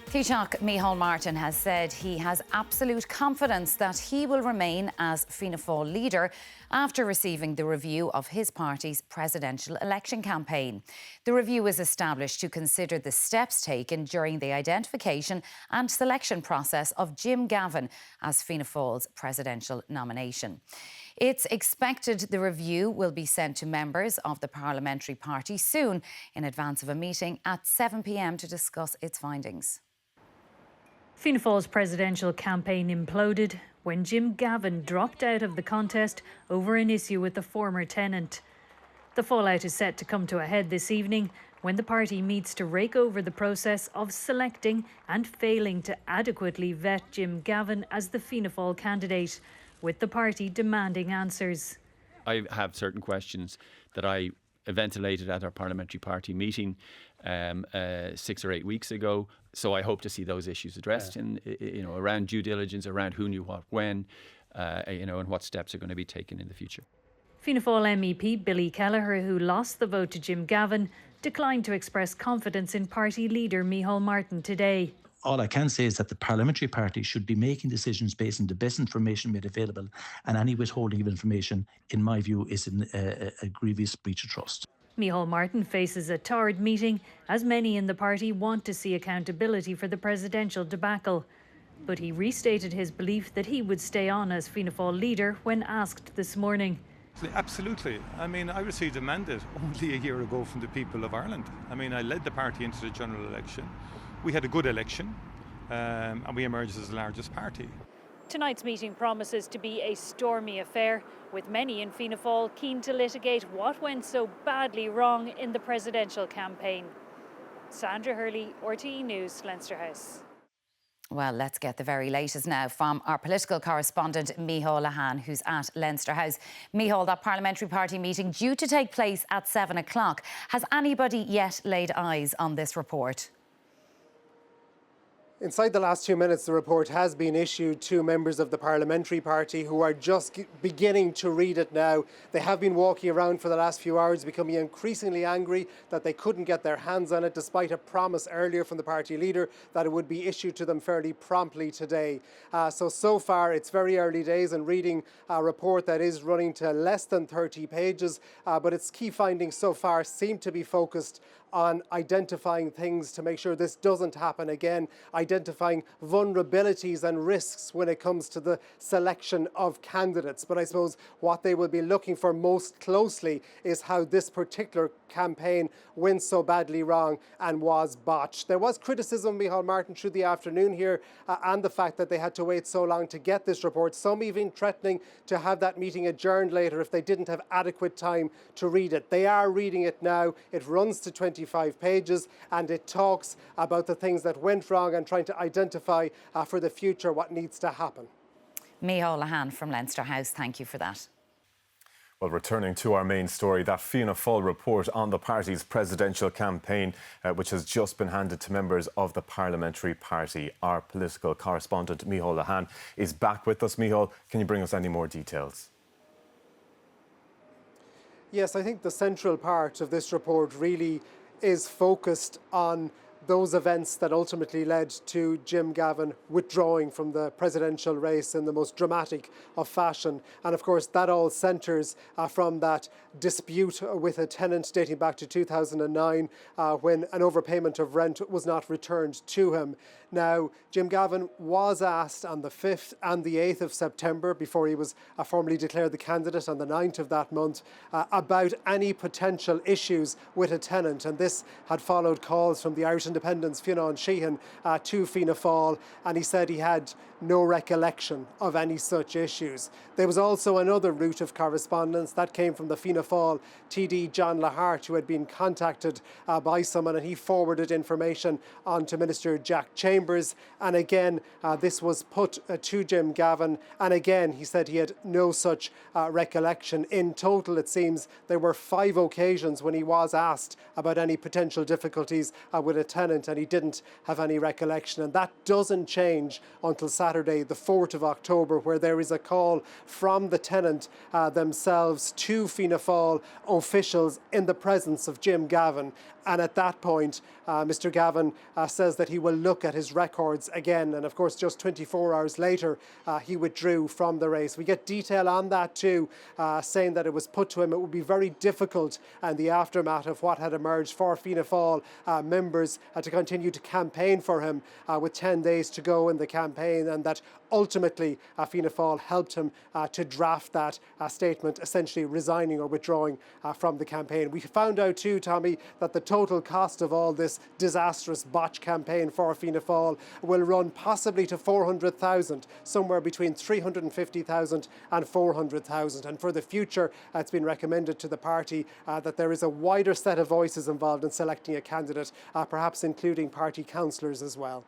Taoiseach Micheál Martin has said he has absolute confidence that he will remain as Fianna Fáil leader after receiving the review of his party's presidential election campaign. The review is established to consider the steps taken during the identification and selection process of Jim Gavin as Fianna Fáil's presidential nomination. It's expected the review will be sent to members of the parliamentary party soon in advance of a meeting at 7 p.m. to discuss its findings. Fianna Fáil's presidential campaign imploded when Jim Gavin dropped out of the contest over an issue with the former tenant. The fallout is set to come to a head this evening when the party meets to rake over the process of selecting and failing to adequately vet Jim Gavin as the Fianna Fáil candidate, with the party demanding answers. I have certain questions that I ventilated at our parliamentary party meeting 6 or 8 weeks ago. So I hope to see those issues addressed around due diligence, around who knew what when, and what steps are going to be taken in the future. Fianna Fáil MEP Billy Kelleher, who lost the vote to Jim Gavin, declined to express confidence in party leader Micheál Martin today. All I can say is that the parliamentary party should be making decisions based on the best information made available, and any withholding of information, in my view, is a grievous breach of trust. Micheál Martin faces a tarred meeting, as many in the party want to see accountability for the presidential debacle. But he restated his belief that he would stay on as Fianna Fáil leader when asked this morning. Absolutely. I mean, I received a mandate only a year ago from the people of Ireland. I mean, I led the party into the general election. We had a good election, and we emerged as the largest party. Tonight's meeting promises to be a stormy affair, with many in Fianna Fáil keen to litigate what went so badly wrong in the presidential campaign. Sandra Hurley, RTE News, Leinster House. Well, let's get the very latest now from our political correspondent, Micheál Lehane, who's at Leinster House. Micheál, that parliamentary party meeting due to take place at 7 o'clock. Has anybody yet laid eyes on this report? Inside the last 2 minutes, the report has been issued to members of the parliamentary party who are just beginning to read it now. They have been walking around for the last few hours, becoming increasingly angry that they couldn't get their hands on it, despite a promise earlier from the party leader that it would be issued to them fairly promptly today. So far, it's very early days and reading a report that is running to less than 30 pages, but its key findings so far seem to be focused on identifying things to make sure this doesn't happen again, identifying vulnerabilities and risks when it comes to the selection of candidates. But I suppose what they will be looking for most closely is how this particular campaign went so badly wrong and was botched. There was criticism of Micheál Martin through the afternoon here and the fact that they had to wait so long to get this report, some even threatening to have that meeting adjourned later if they didn't have adequate time to read it. They are reading it now. It runs to 25 pages and it talks about the things that went wrong and trying to identify for the future what needs to happen. Micheál Lehane from Leinster House, thank you for that. Well, returning to our main story, that Fianna Fáil report on the party's presidential campaign, which has just been handed to members of the parliamentary party. Our political correspondent, Micheál Lehane, is back with us. Micheál, can you bring us any more details? Yes, I think the central part of this report really is focused on those events that ultimately led to Jim Gavin withdrawing from the presidential race in the most dramatic of fashion. And of course, that all centres from that dispute with a tenant dating back to 2009 when an overpayment of rent was not returned to him. Now, Jim Gavin was asked on the 5th and the 8th of September, before he was formally declared the candidate on the 9th of that month, about any potential issues with a tenant. And this had followed calls from the Irish Independents, Fianna Sheehan, to Fianna Fáil, and he said he had no recollection of any such issues. There was also another route of correspondence that came from the Fianna Fáil TD John Lahart, who had been contacted by someone, and he forwarded information on to Minister Jack Chambers. And again, this was put to Jim Gavin, and again he said he had no such recollection. In total, it seems there were 5 occasions when he was asked about any potential difficulties with a tenant. tenant, and he didn't have any recollection. And that doesn't change until Saturday, the 4th of October, where there is a call from the tenant themselves to Fianna Fáil officials in the presence of Jim Gavin. And at that point, Mr. Gavin says that he will look at his records again. And of course, just 24 hours later, he withdrew from the race. We get detail on that too, saying that it was put to him it would be very difficult in the aftermath of what had emerged for Fianna Fáil members to continue to campaign for him with 10 days to go in the campaign, and that ultimately Fianna Fáil helped him to draft that statement, essentially resigning or withdrawing from the campaign. We found out too, Tommy, that the total cost of all this disastrous botch campaign for Fianna Fáil will run possibly to 400,000, somewhere between 350,000 and 400,000. And for the future, it's been recommended to the party that there is a wider set of voices involved in selecting a candidate, perhaps including party councillors as well.